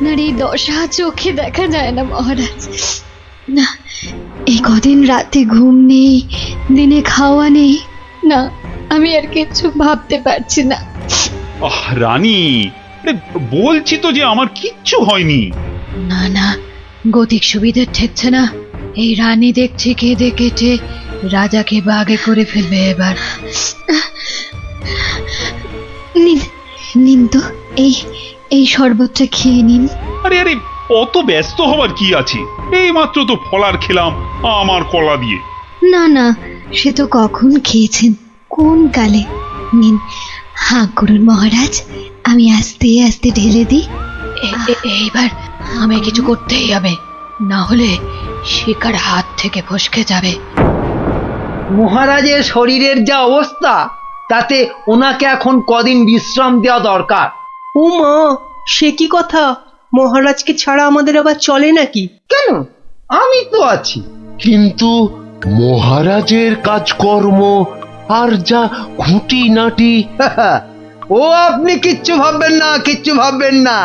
আপনার এই দশা চোখে দেখা যায় না মহারাজ। না, এই কদিন রাতে ঘুম নেই, দিনে খাওয়া নেই, না আমি আর কিছু ভাবতে পারছি না। রানী, বলছি তো যে আমার কিচ্ছু হয়নি। না না, গতিক সুবিধে ঠেকছে না। এই রানী দেখছি কেঁদে কেটে রাজাকে বাগে করে ফেলবে এবার। নিন নিন তো, এই এই শরবতটা খেয়ে নিন। আরে আরে, অত ব্যস্ত হবার কি আছে? এই মাত্র তো ফলার খেলাম আমার কলা দিয়ে। না না, সে তো কখন খেয়েছেন, কোন কালে। নিন, হাঁ করুন মহারাজ, আমি আস্তে আস্তে ঢেলে দিই। এইবার আমায় কিছু করতেই হবে, না হলে শিকার হাত থেকে ফসকে যাবে। মহারাজের শরীরের যা অবস্থা, তাতে ওনাকে এখন কদিন বিশ্রাম দেওয়া দরকার। ও মা, সে কি কথা? মহারাজকে ছাড়া আমাদের আবার চলে নাকি? কেন, আমি তো আছি। কিন্তু মহারাজের কাজকর্ম আর যা খুঁটিনাটি। ও আপনি কিচ্ছু ভাববেন না, কিচ্ছু ভাববেন না।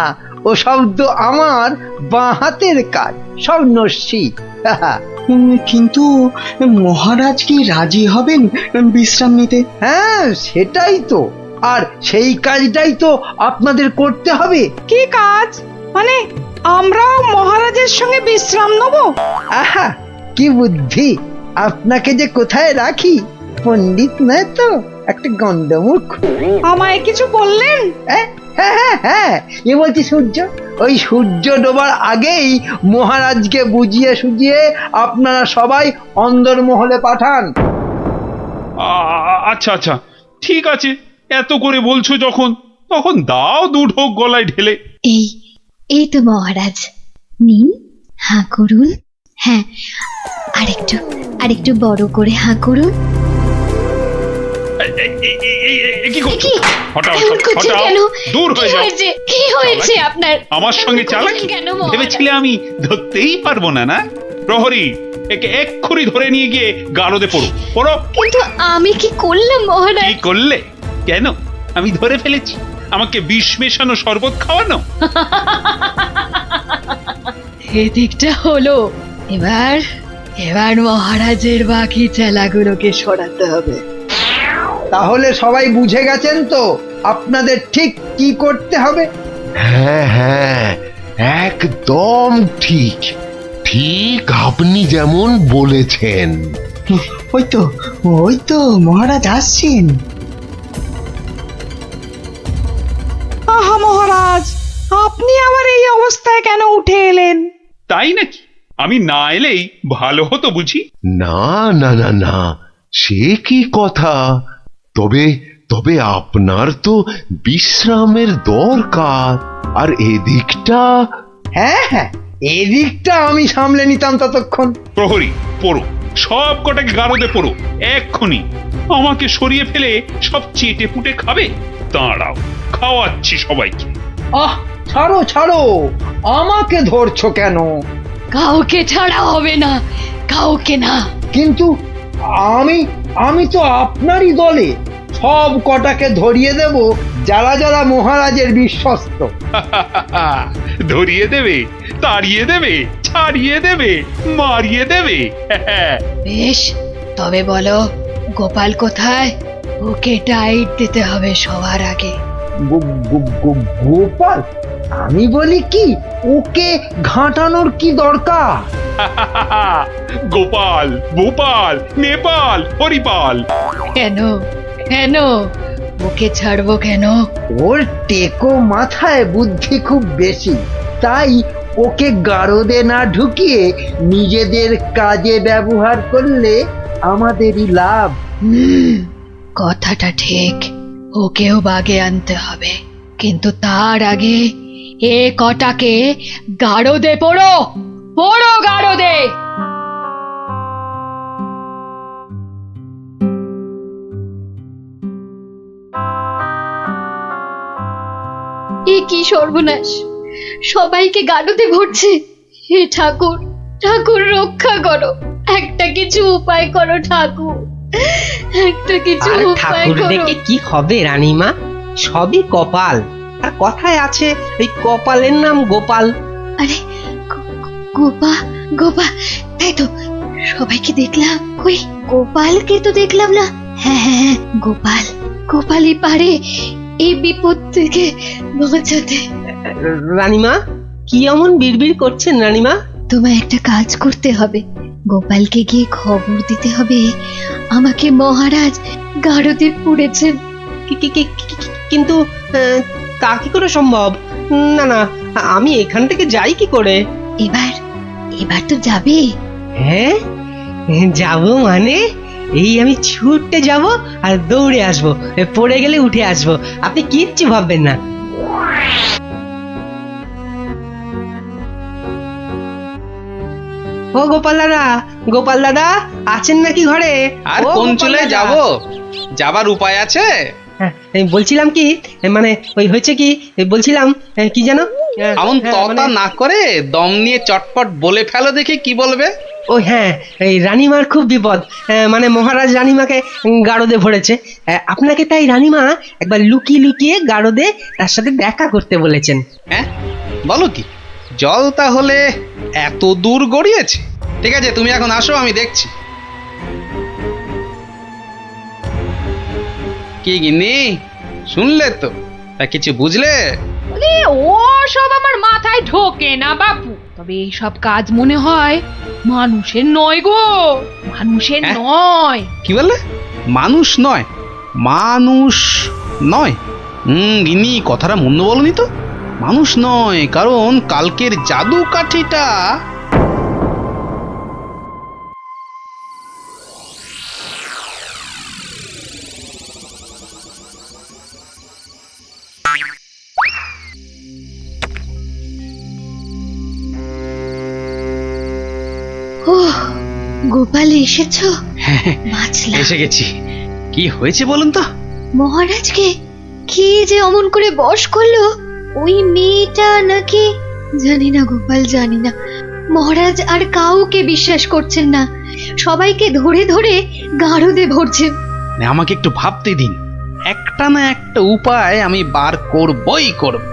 ও সব তো আমার বাঁ হাতের কাজ, সব নস্যি। কিন্তু মহারাজ কি রাজি হবেন বিশ্রাম নিতে? হ্যাঁ, সেটাই তো। আর সেই কাজটাই তো আপনাদের করতে হবে। কি কাজ? মানে আমরাও মহারাজের সঙ্গে বিশ্রাম নেব? আহা, কি বুদ্ধি! আপনাকে যে কোথায় রাখি, পণ্ডিত নয় তো, একটা গন্ডমূর্খ। আমায় কিছু বললেন? হ্যাঁ হ্যাঁ হ্যাঁ হ্যাঁ, এ বলছি সূর্য, ওই সূর্য ডোবার আগেই মহারাজকে বুঝিয়ে সুঝিয়ে আপনারা সবাই অন্দরমহলে পাঠান। আচ্ছা আচ্ছা, ঠিক আছে, এত করে বলছো যখন, তখন দাও দু ঢোক গলায় ঢেলে। এই এই তো মহারাজ, নিন, হাঁ করুন। হ্যাঁ, আরেকটু আরেকটু বড় করে হাঁ করুন। কি করছো? হটাও, এমন করছেন হটাও, কেন? দূর হয়ে যাও। কি হয়েছে আপনার? আমার সঙ্গে চালাকি কেন মহারাজ? ভেবেছিলে আমি ধরতেই পারবো না? না প্রহরী, একে এক্ষুনি ধরে নিয়ে গিয়ে গারদে পড়ো, পড়ো। কিন্তু আমি কি করলাম মহারাজ? কি করলে? কেন? আমি ধরে ফেলেছি, আমাকে বিষ মেশানো শরবত খাওয়ানো। এদিকটা হলো। এবার এবার মহারাজের বাকি চেলাগুলোকে সরাতে হবে। তাহলে সবাই বুঝে গেছেন তো আপনাদের ঠিক কি করতে হবে? হ্যাঁ হ্যাঁ, একদম ঠিক। ঠিক আপনি যেমন বলেছেন। ওই তো মহারাজ আসছেন। আহা মহারাজ, আপনি আবার এই অবস্থায় কেন উঠে এলেন? তাই নাকি? আমি না এলেই ভালো হতো বুঝি? না না না না, সে কি কথা। তবে তবে আপনার তো বিশ্রামের দরকার, আর এদিকটা। হ্যাঁ হ্যাঁ, এদিকটা আমি সামলে নিতাম ততক্ষণ। প্রহরী, পড়ো, সব কটাকে গারদে পড়ো এক্ষুনি। আমাকে সরিয়ে ফেলে সব চেটে পুটে খাবে? দাঁড়াও, খাওয়াচ্ছি সবাইকে। আহ, ছাড়ো ছাড়ো, আমাকে ধরছো কেন? কাউকে ছাড়া হবে না, কাউকে না। কিন্তু আমি আমি তো আপনারই দলে। সব কটাকে ধরিয়ে দেব, যারা যারা মহারাজের বিশ্বস্ত। ধরিয়ে দেবে, তাড়িয়ে দেবে, ছাড়িয়ে দেবে, মারিয়ে দেবে। বেশ, তবে বলো গোপাল কোথায়? ওকে টাইট দিতে হবে সবার আগে। গোপাল? আমি বলি কি, ওকে ঘাঁটানোর কি দরকার? গোপাল, ভূপাল, নেপাল, হরিপাল। কেন কেন ওকে ছাড়বো কেন? ওর টেকো মাথায় বুদ্ধি খুব বেশি, তাই ওকে গারদে না ঢুকিয়ে নিজেদের কাজে ব্যবহার করলে আমাদেরই লাভ। কথাটা ঠিক, ওকেও বাগে আনতে হবে, কিন্তু তার আগে এ কটাকে গারদে পড়ো, পড়ো গারদে। এ কি সর্বনাশ, সবাইকে গারদে ভরছে। হে ঠাকুর, ঠাকুর রক্ষা করো, একটা কিছু উপায় করো ঠাকুর, একটা কিছু আর উপায় ঠাকুর করো। দেখে কি হবে রানীমা? সবই কপাল। আর কথায় আছে এই কপালের নাম গোপাল। আরে গোপা গোপা, তাই তো, সবাইকে দেখলাম, কই গোপালকে তো দেখলাম না। হ্যাঁ হ্যাঁ হ্যাঁ, গোপাল, গোপালই পারে এই বিপদ থেকে বাঁচাতে। রানীমা, কি এমন বিড়বিড় করছেন রানীমা? তোমায় একটা কাজ করতে হবে, গোপালকে গিয়ে খবর দিতে হবে আমাকে মহারাজ গারদে পুড়েছেন। কিন্তু তা কি করে সম্ভব? না না, আমি এখান থেকে যাই কি করে? এবার এবার তো যাবে। হ্যাঁ, যাব মানে এই আমি ছুটতে যাব আর দৌড়ে আসব, পড়ে গেলে উঠে আসব, আপনি কিচ্ছু ভাববেন না। ও গোপাল দাদা, গোপাল দাদা আছেন নাকি ঘরে? আর ও কোন গোপাল চলে দাদা। যাব? যাবার উপায় আছে? হ্যাঁ, এই বলছিলাম কি, মানে ওই হয়েছে কি, এই বলছিলাম কি জানো, এমন হ্যাঁ, ততা মানে- না করে দম নিয়ে চটপট বলে ফেলো দেখি কি বলবে। ও হ্যাঁ, এই রানীমার খুব বিপদ, মানে মহারাজ রানীমাকে গারদে ভরেছে। আপনাকে তাই রানীমা একবার লুকিয়ে লুকিয়ে গারদে তার সাথে দেখা করতে বলেছেন। হ্যাঁ, বলো কি? জল তাহলে এত দূর গড়িয়েছে? ঠিক আছে, তুমি এখন আসো, আমি দেখছি। কি গিন্নি, শুনলে তো? তা কিছু বুঝলে? ও সব আমার মাথায় ঢোকে না বাপু, তবে এই সব কাজ মনে হয় মানুষের নয় গো, মানুষের হ্যাঁ? নয়। কি বললে? মানুষ নয়? মানুষ নয়? গিন্নি, কথাটা মন্দ বলনি তো। মানুষ নয়, কারণ কালকের জাদু কাঠিটা ও গোপাল, এসেছো? বাঁচলাম। এসে গেছি। কি হয়েছে বলুন তো? মহারাজকে কি যে অমন করে বশ করলো ওই মেয়েটা নাকি, জানি না গোপাল, জানি না। মহারাজ আর কাউকে বিশ্বাস করছেন না, সবাইকে ধরে ধরে গারদে ভরছেন। না, আমাকে একটু ভাবতে দিন, একটা না একটা উপায় আমি বার করবই করব।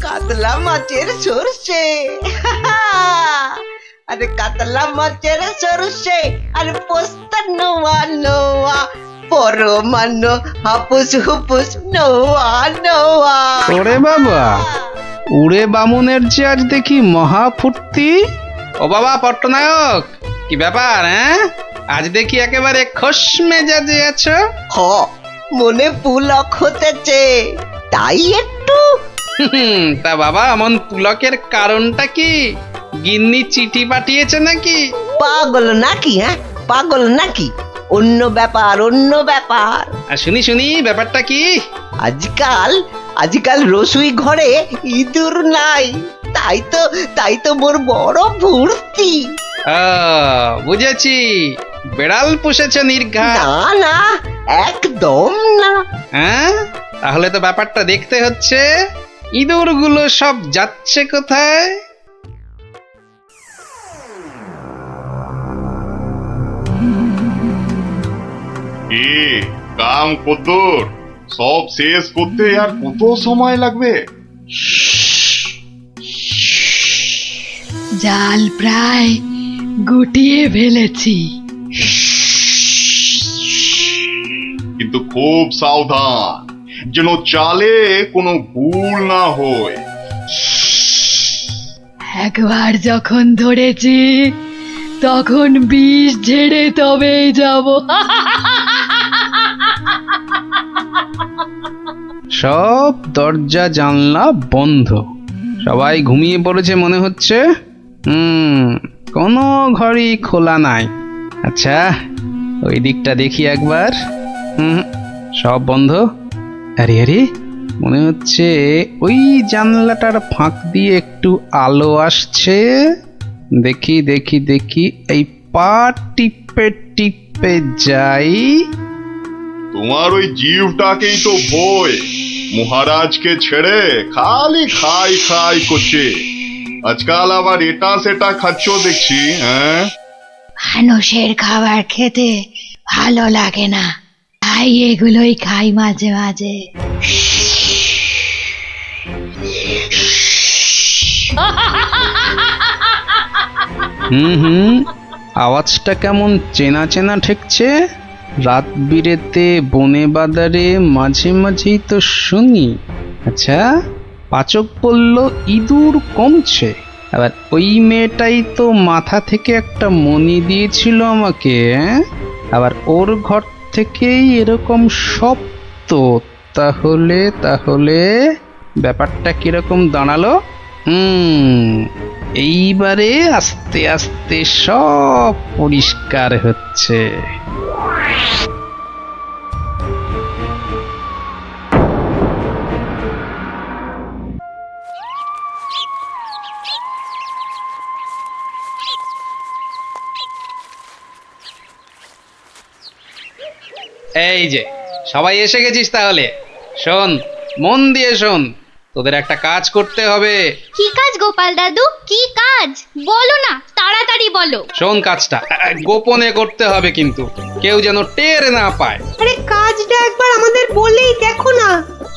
কাতলা মাছের সরষে, আরে কাতলা মাছের সরষে, আর পোস্তা নোয়া নোয়া, পরমান্ন হাপুস হুপুস নোয়া নোয়া। ওরে বাবা, উড়ে বামুনের যে আজ দেখি মহা ফুর্তি। ও বাবা পট্টনায়ক, কি ব্যাপার? হ্যাঁ, আজ দেখি একেবারে খোশ মেজাজে আছো। হ, মনে পুলক হতেছে, তাই একটু। তা বাবা, এমন পুলকের কারণটা কি? গিন্নি চিঠি পাঠিয়েছে নাকি? পাগল নাকি? হ্যাঁ, পাগল নাকি? অন্য ব্যাপার, অন্য ব্যাপার। আর শুনি শুনি, ব্যাপারটা কি? আজকাল রসুই ঘরে ইঁদুর নাই, তাই তো মোর বড় ফুর্তি। বুঝেছি, বেড়াল পুষেছে নির্ঘা। না না, একদম না। হ্যাঁ, তাহলে তো ব্যাপারটা দেখতে হচ্ছে। ইঁদুরগুলো সব যাচ্ছে কোথায়? কি কাম কদ্দুর, সব শেষ করতে আর কত সময় লাগবে? জাল প্রায় গুটিয়ে ফেলেছি। কিন্তু খুব সাবধান, যেন চালে কোনো ভুল না হয়। একবার যখন ধরেছি তখন বিষ ঝেড়ে তবেই যাব। সব দরজা জানলা বন্ধ, সবাই ঘুমিয়ে পড়েছে মনে হচ্ছে। কোনো ঘরই খোলা নাই। আচ্ছা, ওই দিকটা দেখি একবার। সব বন্ধ। আরে আরে, মনে হচ্ছে ওই জানলাটার ফাঁক দিয়ে একটু আলো আসছে। দেখি দেখি দেখি, এই পা টিপে টিপে যাই। তোমার ওই জীবটাকেই তো ভয়, মহারাজকে ছেড়ে খালি খাই খাই করছে। আজকাল আবার এটা সেটা খাচ্ছ দেখছি, হ্যাঁ? মানুষের খাবার খেতে ভালো লাগে না, তাই এগুলোই খাই মাঝে মাঝে। হুম, আওয়াজটা কেমন চেনা চেনা ঠেকছে। রাত বিরেতে বনে বাদারে মাঝে মাঝেই তো শুনি। আচ্ছা, পাচক বলল ইঁদুর কমছে, আবার ওই মেয়েটাই তো মাথা থেকে একটা মণি দিয়েছিল আমাকে, হ্যাঁ? আবার ওর ঘর থেকেই এরকম শব্দ। তাহলে তাহলে ব্যাপারটা কিরকম দাঁড়ালো? এইবারে আস্তে আস্তে সব পরিষ্কার হচ্ছে। এই যে সবাই এসে গেছিস, তাহলে শোন, মন দিয়ে শোন, তোদের একটা কাজ করতে হবে। কি কাজ গোপাল দাদু, কি কাজ বলো না, তাড়াতাড়ি বলো। শোন, কাজটা গোপনে করতে হবে, কিন্তু কেউ যেন টের না পায়। আরে কাজটা একবার আমাদের বলেই দেখো না।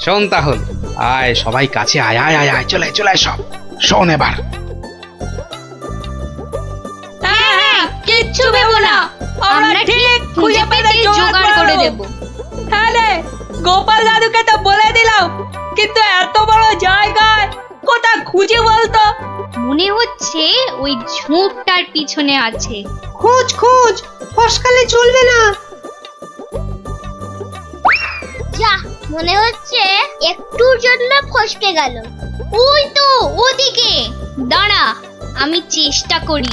শোন তাহলে, আয় সবাই কাছে আয়, আয় আয় আয়, চলে আয়, চলে আয় সব। শোন এবার, হ্যাঁ, কিচ্ছু ভেবো না, আমরা ঠিক খুঁজে পেতে জোগাড় করে দেব। হ্যাঁ রে, গোপাল দাদুকে তো বলে দিলাম, কিন্তু এত বড় জায়গায় কোথা খুঁজে বলতো? মনে হচ্ছে ওই ঝোপটার পিছনে আছে। খোঁজ খোঁজ, ফসকালে চলবে না। যা, মনে হচ্ছে একটুর জন্য ফসকে গেল। ওই তো ওদিকে, দাঁড়া আমি চেষ্টা করি।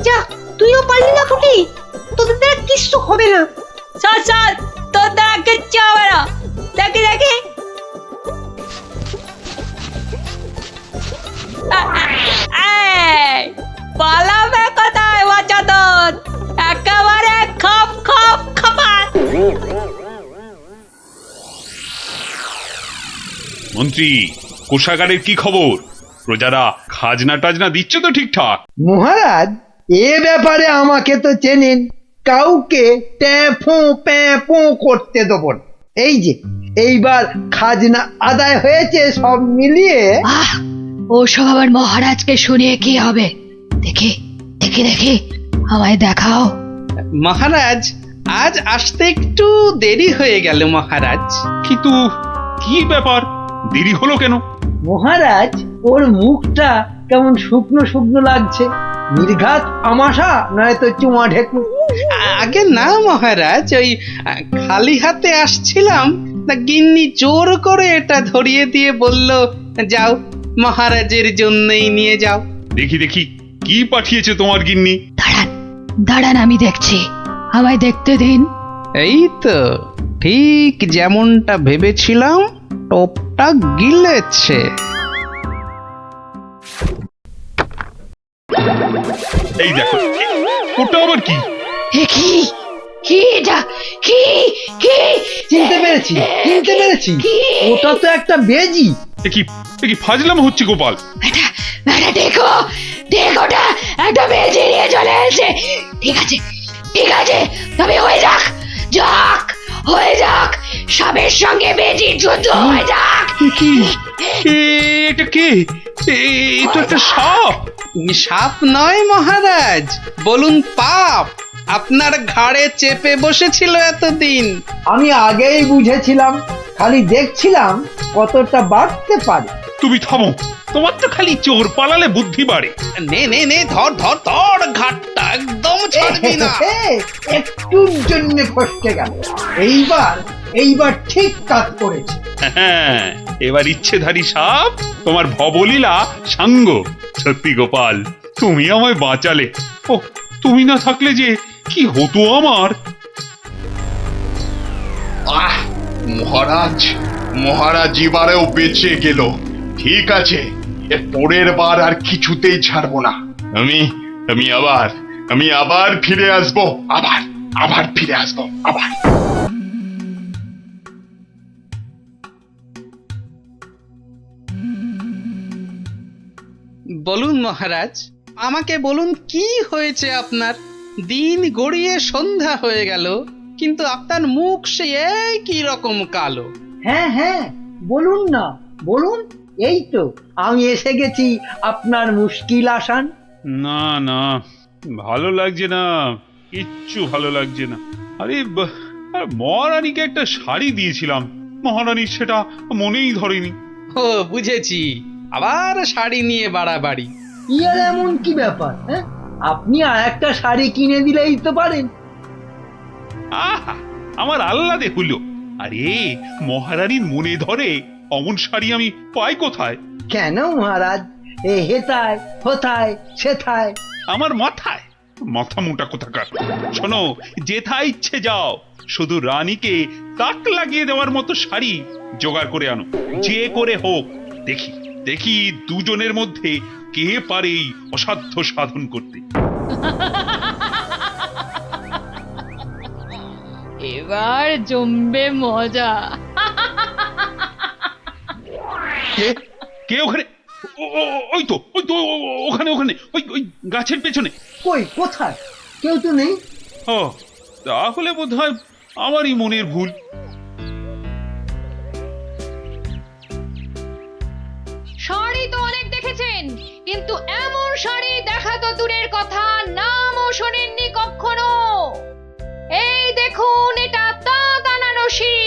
যা, তুইও পারলি না ফুটি, তোদের দ্বারা কিচ্ছু হবে না। চল চল, তোর দ্বারা কিচ্ছু হবে না। দেখি দেখি, পালাবে কোথায় বাচ্চাদের, একেবারে খপ খপ খপাত। মন্ত্রী, কোষাগারের কি খবর? প্রজারা খাজনা টাজনা দিচ্ছে তো ঠিকঠাক? মহারাজ, এ ব্যাপারে আমাকে তো চেনেন, কাউকে ট্যাফো প্যাফো করতে দেবো না। এই যে এইবার খাজনা আদায় হয়েছে সব মিলিয়ে। আহ, ওসব আবার মহারাজকে শুনিয়ে কি হবে? দেখি দেখি দেখি, আমায় দেখাও। মহারাজ আজ আসতে একটু দেরি হয়ে গেল মহারাজ। কিন্তু কি ব্যাপার, দেরি হলো কেন? মহারাজ, ওর মুখটা কেমন শুকনো শুকনো লাগছে, নির্ঘাত আমাশা নয়তো চুমা ঢেকু। আগে না মহারাজ, ওই খালি হাতে আসছিলাম, তা গিন্নি জোর করে এটা ধরিয়ে দিয়ে বলল, যাও মহারাজের জন্যই নিয়ে যাও। দেখি দেখি, কি পাঠিয়েছে তোমার গিন্নি? দাঁড়ান দাঁড়ান, আমি দেখছি, আমায় দেখতে দিন। এই তো ঠিক যেমনটা ভেবেছিলাম, টোপটা গিলেছে। এই দেখো, ওটা আবার কি? কি কি এটা, কি কি? চিনতে পেরেছি, চিনতে পেরেছি, ওটা তো একটা বেজি। এ কি ফাজলাম হচ্ছে গোপাল? এটা এটা দেখো, দেখোটা একটা বেজে নিয়ে চলে এসেছে। ঠিক আছে ঠিক আছে, তবে হয়ে যাক, যাক হয়ে যাক, সাপের সঙ্গে বেজির যুদ্ধ হয়ে যাক। কি এটা কে? এটা একটা সাপ। সাপ নয় মহারাজ, বলুন পাপ, আপনার ঘাড়ে চেপে বসেছিল এতদিন। আমি আগেই বুঝেছিলাম, খালি দেখছিলাম কতটা বাড়তে পারে। তুমি থামো, তোমার তো খালি চোর পালালে বুদ্ধি বাড়ে। নে নে নে, ধর ধর ধর, ঘাটটা একদম ছাড়বি না। একটুর জন্য ফসকে গেল, এইবার ঠিক কাজ করেছে। হ্যাঁ, এবার ইচ্ছেধারী সাপ তোমার ভবলীলা সাঙ্গ। সত্যি গোপাল, তুমি আমায় বাঁচালে। ও, তুমি না থাকলে যে কি হতো আমার। আহ, মহারাজ, মহারাজ এবারেও বেঁচে গেল। ঠিক আছে, এর পরের বার আর কিছুতেই ছাড়বো না। আমি আবার ফিরে আসবো, আবার ফিরে আসবো, আবার। বলুন মহারাজ, আমাকে বলুন কি হয়েছে আপনার? দিন গড়িয়ে সন্ধ্যা হয়ে গেল, কিন্তু আপনার মুখ সে একই রকম কালো। হ্যাঁ হ্যাঁ, বলুন না, বলুন। এই তো আমি এসে গেছি আপনার মুশকিল আসান। না না, ভালো লাগছে না, কিচ্ছু ভালো লাগছে না। আরে আর মহারানীকে একটা শাড়ি দিয়েছিলাম, মহারানীর সেটা মনেই ধরেনি। ও বুঝেছি, আবার শাড়ি নিয়ে বাড়াবাড়ি। কি আর এমন কি ব্যাপার? হ্যাঁ, আপনি আর একটা শাড়ি কিনে দিলেই তো পারেন। আহা, আমার আহ্লাদে হলো। আরে মহারানীর মনে ধরে অমন শাড়ি আমি পাই কোথায়? কেন মহারাজ, এ হেথায় হোথায় সেথায়? আমার মাথায় মাথা মোটা কোথাকার। শোনো, যেথায় ইচ্ছে যাও, শুধু রানীকে তাক লাগিয়ে দেওয়ার মতো শাড়ি জোগাড় করে আনো, যে করে হোক। দেখি দেখি দুজনের মধ্যে কে পারে এই অসাধ্য সাধন করতে। এবার জমবে মজা। কে ওখানে? ওই তো ওখানে ওখানে, ওই গাছের পেছনে। কই, কোথায়? কেউ তো নেই। ও, তাহলে বোধহয় আমারই মনের ভুল। শাড়ি তো অনেক দেখেছেন, কিন্তু এমন শাড়ি দেখা তো দূরের কথা, নামও শোনেননি কখনো। এই দেখুন, এটা তাঁত আনারসি,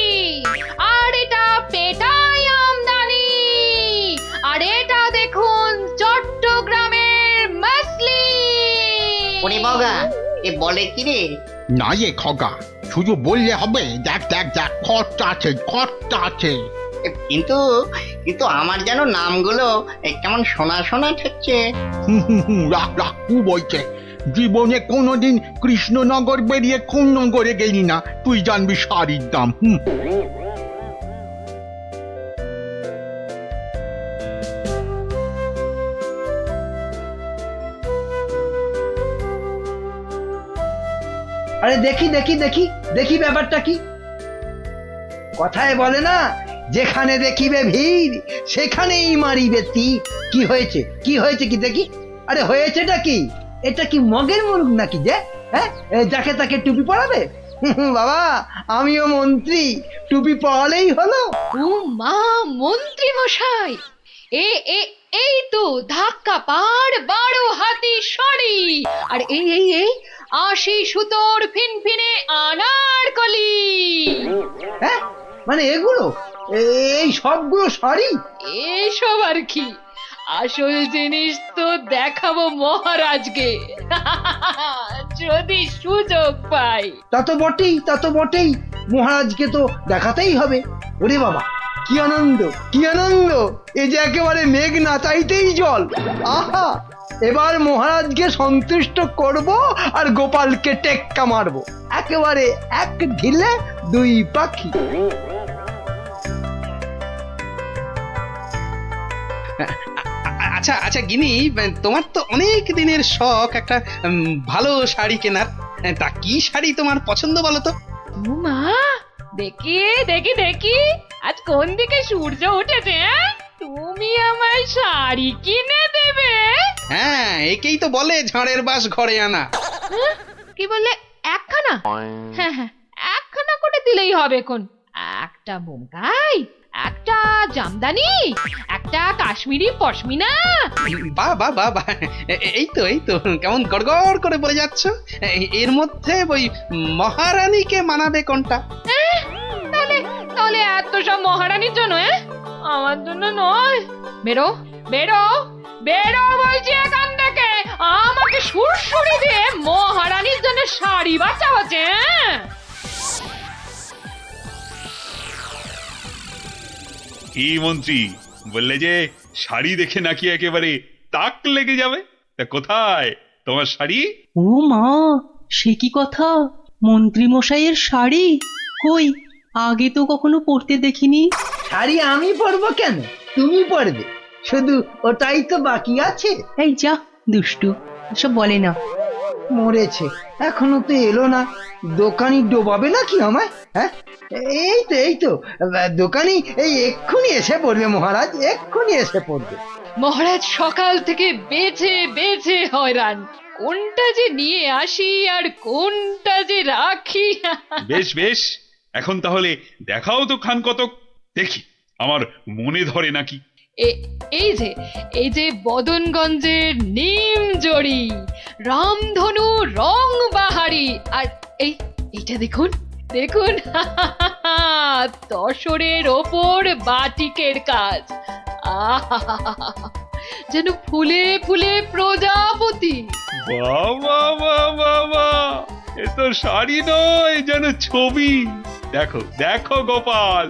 আর এটা পেটাই আমদানি, আর এটা দেখুন চট্টগ্রামের মসলিন। ওরে বাবা, এ বলে কি রে? না এ খগা, শুধু বললে হবে। দেখ দেখ দেখ, খরচা আছে, খরচা আছে। কিন্তু কিন্তু আমার যেন নামগুলো কেমন শোনা শোনা ঠেকছে। রাখ রাখ, কু বলছে। জীবনে কোনোদিন কৃষ্ণনগর বেরিয়ে কোন নগরে গেলি না, তুই জানবি শাড়ির দাম। আরে দেখি দেখি দেখি দেখি, ব্যাপারটা কি? কথায় বলে না, যেখানে দেখিবে ভিড় সেখানেই মারিবে তীর। কি হয়েছে, কি হয়েছে কি দেখি? আরে হয়েছেটা কি? এটা কি মগের মুরগ নাকি যে? হ্যাঁ, যাকে তাকে টুপি পরাবে? বাবা, আমিও মন্ত্রী, টুপি পরালেই হলো। ও মা, মন্ত্রী মশাই, এই তো ধাক্কা পাড় 12 হাতি শাড়ি, আর এই 80 সুতোর ফিনফিনে আনারকলি। হ্যাঁ, মানে এগুলো, এই সবগুলো শাড়ি? এসব আর কি, আসল জিনিস তো দেখাবো মহারাজকে, যদি সুযোগ পাই। তা তো বটেই, তা তো বটেই, মহারাজকে তো দেখাতেই হবে। ওরে বাবা, কি আনন্দ, কি আনন্দ! এ যে একেবারে মেঘ না চাইতেই জল। আহা, এবার মহারাজকে সন্তুষ্ট করব আর গোপালকে টেক্কা মারবো, একেবারে এক ঢিলে দুই পাখি। আচ্ছা আচ্ছা গিনি, তোমার তো অনেক দিনের শখ একটা ভালো শাড়ি কেনার। তা কি শাড়ি তোমার পছন্দ বলো তো? ও মা, দেখি দেখি দেখি, আজ কোন দিকে সূর্য উঠেছে? তুমি আমায় শাড়ি কিনে দেবে? হ্যাঁ, একেই তো বলে ঝাড়ের বাস ঘরে আনা। কি বললে, একখানা? হ্যাঁ হ্যাঁ, একখানা করে দিলেই হবে। কোন একটা বোমকাই, একটা জামদানি, একটা কাশ্মীরি পশমিনা। বাহ বাহ বাহ বাহ, এই তো এই তো, কেমন গড়গড় করে বলে যাচ্ছ। এর মধ্যে ওই মহারানীকে মানাবে কোনটা? তাহলে তাহলে এত সব মহারানীর জন্য? আমার জন্য নয়। বেরো বেরো বেরো বলছি এখান থেকে, আমাকে সুরসুরি দিয়ে মহারানীর জন্য শাড়ি বাঁচা হচ্ছে। কি মন্ত্রী, বললে যে শাড়ি দেখে নাকি একেবারে তাক লেগে যাবে? তা কোথায় তোমার শাড়ি? ও মা, সে কি কথা! মন্ত্রী মশাইয়ের শাড়ি কই, আগে তো কখনো পরতে দেখিনি। শাড়ি আমি পরবো কেন, তুমি পরবে। শুধু ওটাই তো বাকি আছে। এই যা দুষ্টু, এসব বলে না। মরেছে, এখনো তো এলো না। দোকানি ডোবাবে নাকি আমায়? হ্যাঁ, এই তো দোকানি এই এক্ষুনি এসে পড়বে মহারাজ, এক্ষুনি এসে পড়বে। মহারাজ সকাল থেকে বেছে বেছে হয়রান, কোনটা যে নিয়ে আসি আর কোনটা যে রাখি। বেশ বেশ, এখন তাহলে দেখাও তো খান কতক, দেখি আমার মনে ধরে নাকি। এই যে বদনগঞ্জের নিম জড়ি, রামধনু রং বাহারি, আর এইটা দেখুন দেখুন, তসরের ওপর বাটিকের কাজ, যেন ফুলে ফুলে প্রজাপতি। বাবা বাবা বাবা, এ তো শাড়ি নয়, যেন ছবি। দেখো দেখো গোপাল,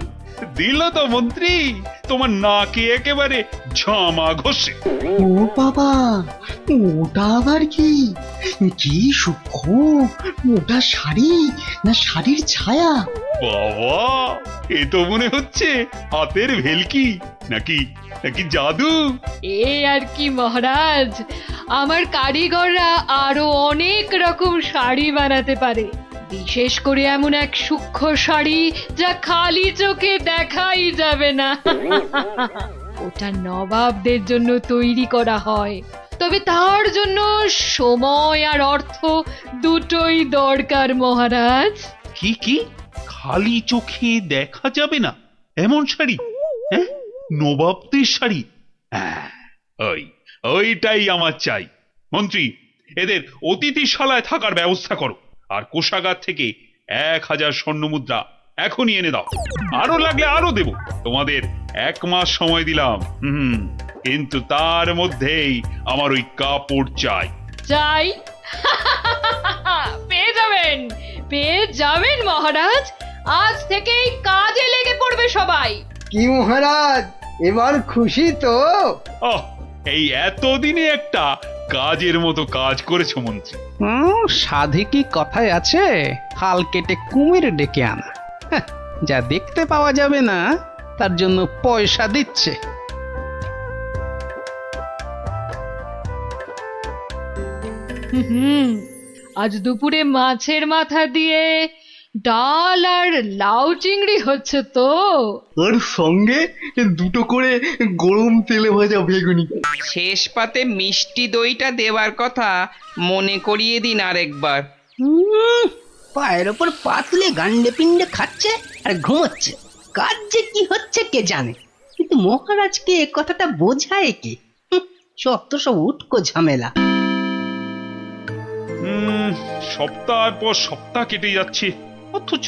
দিল তো মন্ত্রী তোমার নাকে একেবারে ঝামা ঘষে। ও বাবা, ওটা আবার কি? কি সূক্ষ্ম! ওটা শাড়ি না শাড়ির ছায়া? বাবা, এ তো মনে হচ্ছে হাতের ভেলকি, নাকি নাকি জাদু। এ আর কি মহারাজ, আমার কারিগররা আরো অনেক রকম শাড়ি বানাতে পারে, বিশেষ করে এমন এক সূক্ষ্ম শাড়ি যা খালি চোখে দেখাই যাবে না। ওটা নবাবদের জন্য তৈরি করা হয়, তবে তার জন্য সময় আর অর্থ দুটোই দরকার মহারাজ। কি কি খালি চোখে দেখা যাবে না এমন শাড়ি? হ্যাঁ, নবাবদের শাড়ি? হ্যাঁ, ওইটাই আমার চাই। মন্ত্রী, এদের অতিথিশালায় থাকার ব্যবস্থা করো, আর কোষাগার থেকে 1000 স্বর্ণ মুদ্রা এখনই এনে দাও। আরো লাগলে আরো দেব, তোমাদের 1 মাস সময় দিলাম। কিন্তু তার মধ্যেই আমার ওই কাপড় চাই। চাই? পেয়ে যাবেন মহারাজ, আজ থেকেই কাজে লেগে পড়বে সবাই। কি মহারাজ, এবার খুশি তো? এই এতদিনে একটা কাজের মতো কাজ করেছো মন্ত্রী। সাধে কি কথায় আছে, খাল কেটে কুমির ডেকে আনা। যা দেখতে পাওয়া যাবে না তার জন্য পয়সা দিচ্ছে। আজ দুপুরে মাছের মাথা দিয়ে ডাল আর লাউ চিংড়ি হচ্ছে তো, আর সঙ্গে 2টো করে গরম তেলে ভাজা বেগুনি। শেষ পাতে মিষ্টি দইটা দেওয়ার কথা মনে করিয়ে দিন আরেকবার। পায়ের ওপর পা তুলে গান্ডে পিণ্ডে খাচ্ছে আর ঘুমোচ্ছে, কাজ যে কি হচ্ছে কে জানে। কিন্তু মহারাজকে এ কথাটা বোঝায় কি? সব উটকো ঝামেলা। সপ্তাহ পর সপ্তাহ কেটে যাচ্ছে, অথচ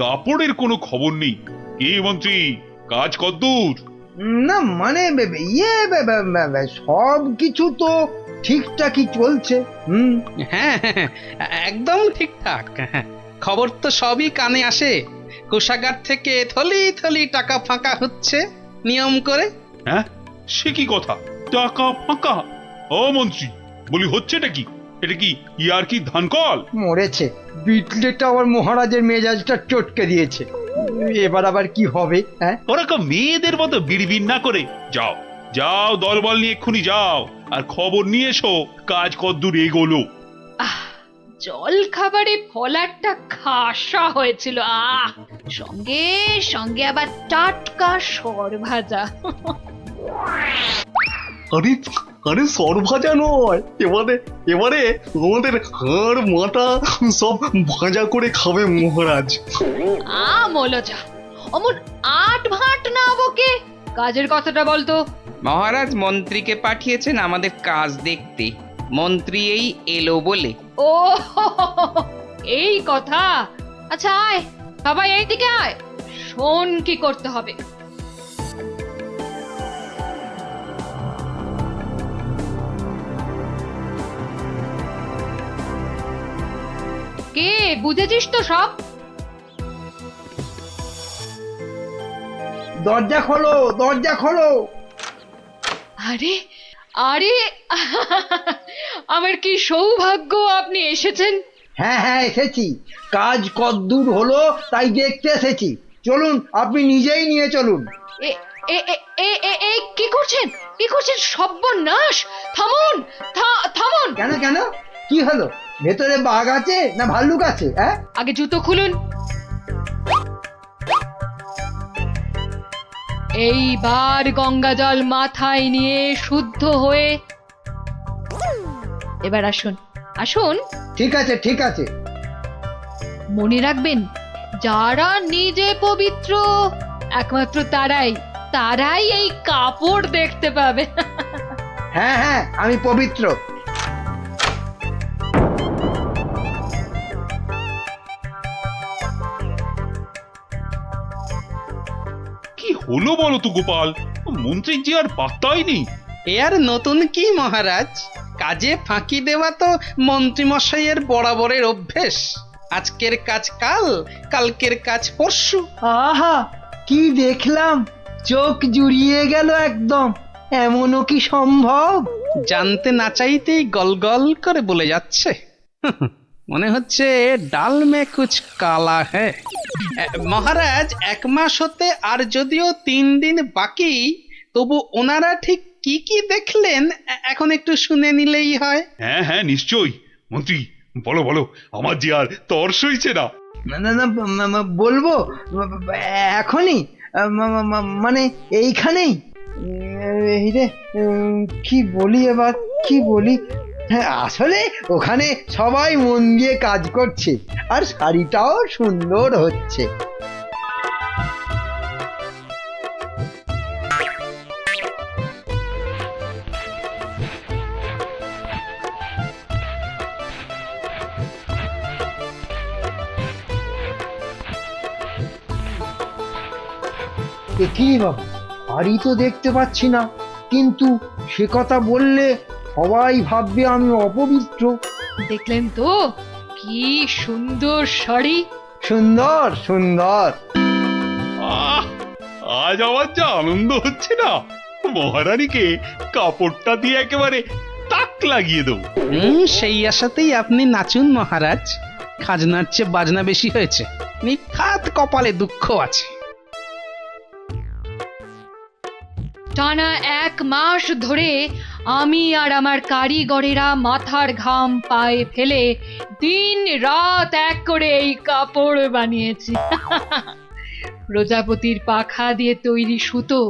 কাপড়ের কোনো খবর নেই। কি মন্ত্রী, কাজ কদ্দূর? না মানে সব কিছু তো ঠিকঠাকই চলছে। হ্যাঁ, একদম ঠিকঠাক। খবর তো সবই কানে আসে, কোষাগার থেকে থলি থলি টাকা ফাঁকা হচ্ছে নিয়ম করে। হ্যাঁ, সে কি কথা, টাকা ফাঁকা? ও মন্ত্রী, বলি হচ্ছেটা কি? এটা কি ইয়ার কি ধানকল? মরেছে, বিটলেটা আমার মহারাজের মেজাজটা চটকে দিয়েছে। এবার আবার কি হবে? হ্যাঁ, ওরকম মেয়েদের মতো বিড়বিড় না করে যাও যাও, দলবল নিয়ে এক্ষুনি যাও আর খবর নিয়ে এসো কাজ কদ্দূর এগোলো। জল খাবারে ফলারটা খাসা হয়েছিল, সঙ্গে সঙ্গে আবার টাটকা সর ভাজা। আরে সর ভাজা নয়, এবারে আমাদের হাড় মাথা সব ভাজা করে খাবে মহারাজ। মলজা, অমন আট ভাট না বকে কাজের কথাটা বলতো। মহারাজ মন্ত্রীকে পাঠিয়েছেন আমাদের কাজ দেখতে, মন্ত্রী এই এলো বলে। ও এই কথা, আচ্ছা আয় সবাই এইদিকে আয়, শোন কি করতে হবে। কে বুঝেছিস তো সব? দরজা খোলো, দরজা খোলো। আরে আরে, আমার কি সৌভাগ্য আপনি এসেছেন। হ্যাঁ হ্যাঁ এসেছি, কাজ কদ্দূর হলো তাই দেখতে এসেছি। চলুন, আপনি নিজেই নিয়ে চলুন। কি করছেন, কি করছেন? সর্বনাশ! থামুন, থামুন। কেন কেন, কি হলো? ভেতরে বাঘ আছে না ভাল্লুক আছে? হ্যাঁ, আগে জুতো খুলুন। এইবার গঙ্গা জল মাথায় নিয়ে শুদ্ধ হয়ে এবার আসুন আসুন। ঠিক আছে ঠিক আছে। মনে রাখবেন, যারা নিজে পবিত্র একমাত্র তারাই এই কাপড় দেখতে পাবে। হ্যাঁ হ্যাঁ, আমি পবিত্র। কি হলো বলো তো গোপাল, মন্ত্রীর যে আর পাত্তাই নেই। এ আর নতুন কি মহারাজ, কাজে ফাঁকি দেওয়া তো মন্ত্রীমশাইয়ের বরাবরের অভ্যেস। আজকের কাজ কাল, কালকের কাজ পরশু। আহা, কি দেখলাম, চোখ জুড়িয়ে গেল একদম। এমনও কি সম্ভব? জানতে না চাইতেই গল গল করে বলে যাচ্ছে। মনে হচ্ছে ডাল মে কুছ কালা হ্যাঁ। মহারাজ, 1 মাস হতে আর যদিও 3 দিন বাকি, তবু ওনারা ঠিক কি কি দেখলেন এখন একটু শুনে নিলেই হয়। হ্যাঁ হ্যাঁ নিশ্চয়ই। মন্ত্রী বলো বলো, আমার যে আর তর সইছে না। না না, বলবো এখনই, মানে এইখানেই। এই রে, কি বলি এবার, কি বলি। হ্যাঁ, আসলে ওখানে সবাই মন দিয়ে কাজ করছে আর শাড়িটাও সুন্দর হচ্ছে। কি বাবা, বাড়ি তো দেখতে পাচ্ছি না, কিন্তু সে কথা বললে সবাই ভাববে আমি অপবিত্র। দেখলেন তো কি সুন্দর শাড়ি। সুন্দর সুন্দর। আহ, আজ আমার যা আনন্দ হচ্ছে না, মহারানীকে কাপড়টা দিয়ে একেবারে তাক লাগিয়ে দেবো। সেই আশাতেই আপনি নাচুন মহারাজ। খাজনার চেয়ে বাজনা বেশি হয়েছে, নিখাত কপালে দুঃখ আছে। টানা 1 মাস ধরে আমি আর আমার কারিগরেরা মাথার ঘাম পায়ে ফেলে দিন রাত এক করে এই কাপড় বানিয়েছি। প্রজাপতির পাখা দিয়ে তৈরি সুতো,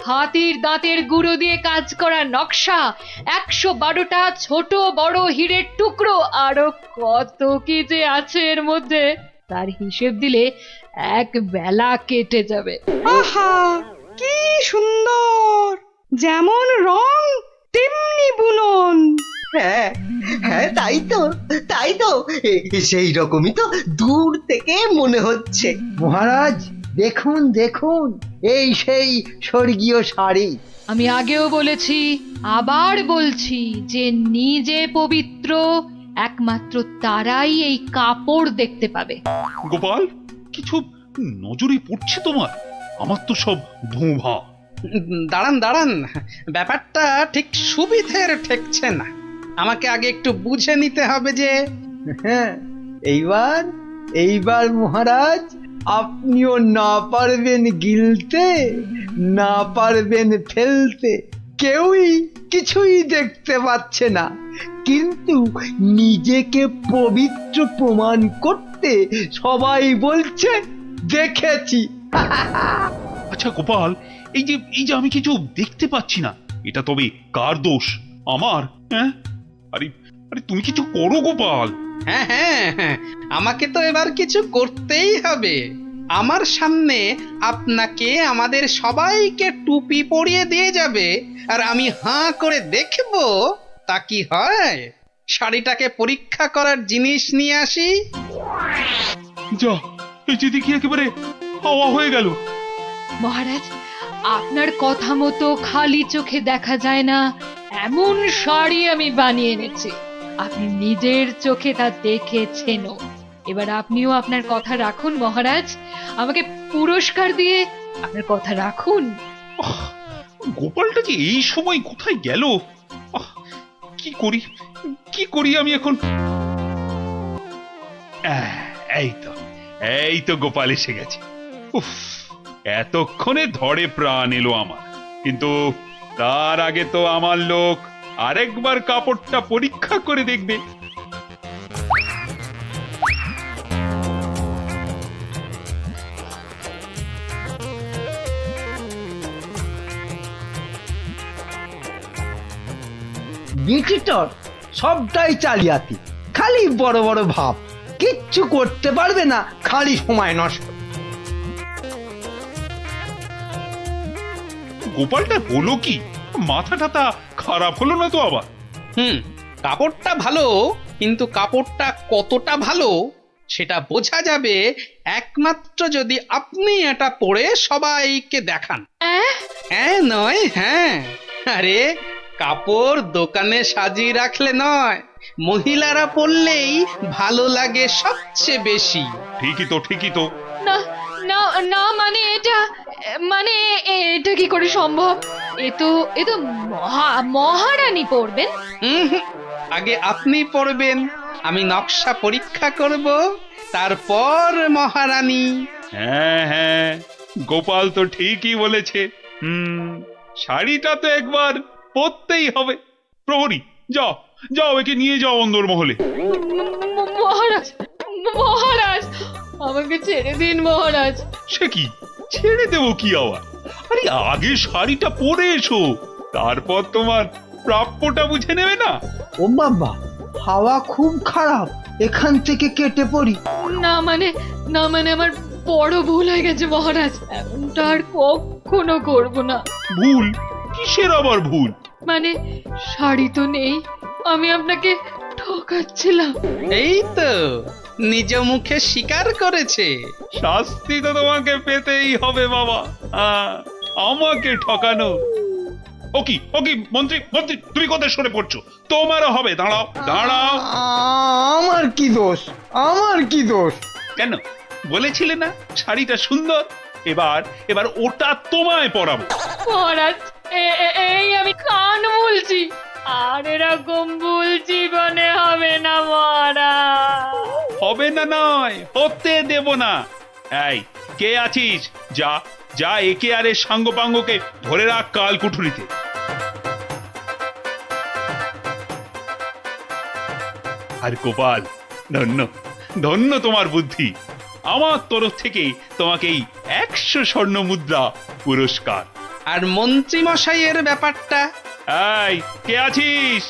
হাতির দাঁতের গুঁড়ো দিয়ে কাজ করা নকশা, 112টা ছোট বড় হীরের টুকরো, আরো কত কি যে আছে এর মধ্যে, তার হিসেব দিলে 1 বেলা কেটে যাবে। আহা, কি সুন্দর, যেমন রং তেমনি বুনন। হ্যাঁ হ্যাঁ, তাই তো সেই রকমই তো দূর থেকে মনে হচ্ছে। মহারাজ দেখুন দেখুন, এই সেই স্বর্গীয় শাড়ি। আমি আগেও বলেছি, আবার বলছি যে নিজে পবিত্র একমাত্র তারাই এই কাপড় দেখতে পাবে। গোপাল, কিছু নজরে পড়ছে তোমার? আমার তো সব ধোঁভা। দাঁড়ান দাঁড়ান, ব্যাপারটা ঠিক সুবিধের ঠেকছে না। আমাকে আগে একটু বুঝে নিতে হবে যে। হ্যাঁ, এইবার মহারাজ আপনিও না পারবেন গিলতে, না পারবেন ফেলতে, কেউই কিছুই দেখতে পাচ্ছে না, কিন্তু নিজেকে পবিত্র প্রমাণ করতে সবাই বলছে দেখেছি। আচ্ছা গোপাল, এই যে আমি কিছু দেখতে পাচ্ছি না, এটা তবে কার দোষ? আমার? হ্যাঁ, আরে আরে তুমি কিছু করো গোপাল। হ্যাঁ হ্যাঁ হ্যাঁ, আমাকে তো এবার কিছু করতেই হবে। আমার সামনে আপনাকে আমাদের সবাইকে টুপি পরিয়ে দিয়ে যাবে, আর আমি হাঁ করে দেখব তা কি হয়। শাড়িটাকে পরীক্ষা করার জিনিস নিয়ে আসি। যা, এই যে দেখি একেবারে হাওয়া হয়ে গেল। মহারাজ, আপনার কথা মতো খালি চোখে দেখা যায় না এমন শাড়ি আমি বানিয়ে এনেছি। আপনি নিজের চোখে তা দেখেছেনও। এবার আপনিও আপনার কথা রাখুন মহারাজ, আমাকে পুরস্কার দিয়ে আপনার কথা রাখুন। গোপালটা যে এই সময় কোথায় গেল? কি করি আমি এখন? এই তো গোপাল এসে গেছে। উফ, এতক্ষণে ধরে প্রাণ এলো আমার। কিন্তু তার আগে তো আমার লোক আরেকবার কাপড়টা পরীক্ষা করে দেখবে। বিচিটর সবটাই চালিয়াতি, খালি বড় বড় ভাব, কিচ্ছু করতে পারবে না, খালি সময় নষ্ট। গোপালটা হলো কি? মাথা টাথা খারাপ হলো না তো আবার? কাপড়টা ভালো, কিন্তু কাপড়টা কতটা ভালো সেটা বোঝা যাবে একমাত্র যদি আপনি এটা পরে সবাইকে দেখান। হ্যাঁ নয় হ্যাঁ, আরে কাপড় দোকানে সাজিয়ে রাখলে নয়, মহিলারা পরলেই ভালো লাগে সবচেয়ে বেশি। ঠিকই তো। না না না, মানে এটা কি করে সম্ভব? এ তো মহারানী পড়বেন। আগে আপনি পড়বেন, আমি নকশা পরীক্ষা করব, তারপর মহারানী। হ্যাঁ, গোপাল তো ঠিকই বলেছে। শাড়িটা তো একবার পরতেই হবে। প্রহরী, যাও একে নিয়ে যাও অন্দরমহলে। মহারাজ, আমাকে ছেড়ে দিন মহারাজ। সে কি, ছেড়ে দেবো কি আবার? আরে আগে শাড়িটা পরে এসো, তারপর তোমার প্রাপ্যটা বুঝে নেবে না? ও বাবা, হাওয়া খুব খারাপ, এখান থেকে কেটে পড়ি। না মানে আমার বড় ভুল হয়ে গেছে মহারাজ, এমনটা আর কখনো করব না। ভুল? কিসের আবার ভুল? মানে শাড়ি তো নেই, আমি আপনাকে ঠকাচ্ছিলাম। এই তো নিজ মুখে স্বীকার করেছে। শাস্তি তো তোমাকে পেতেই হবে বাবা, আমাকে ঠকানো। ওকি মন্ত্রী, তুমি কোথায় সরে পড়ছো? তোমারও হবে, দাঁড়াও। আমার কি দোষ? কেন বলেছিলে না শাড়িটা সুন্দর? এবার ওটা তোমায় পরাবো। মহারাজ, এই আমি কান বলছি, আর এরকম ভুল জীবনে হবে না মহারাজ। হবে না নয়, হতে দেব না। এই কে আছিস? যা একে আর এর সাঙ্গপাঙ্গকে ধরে রাখ কাল কুঠুরিতে। আর গোপাল, ধন্য তোমার বুদ্ধি। আমার তরফ থেকে তোমাকে এই 100 স্বর্ণ মুদ্রা পুরস্কার। আর মন্ত্রী মশাইয়ের ব্যাপারটা? এই কে আছিস?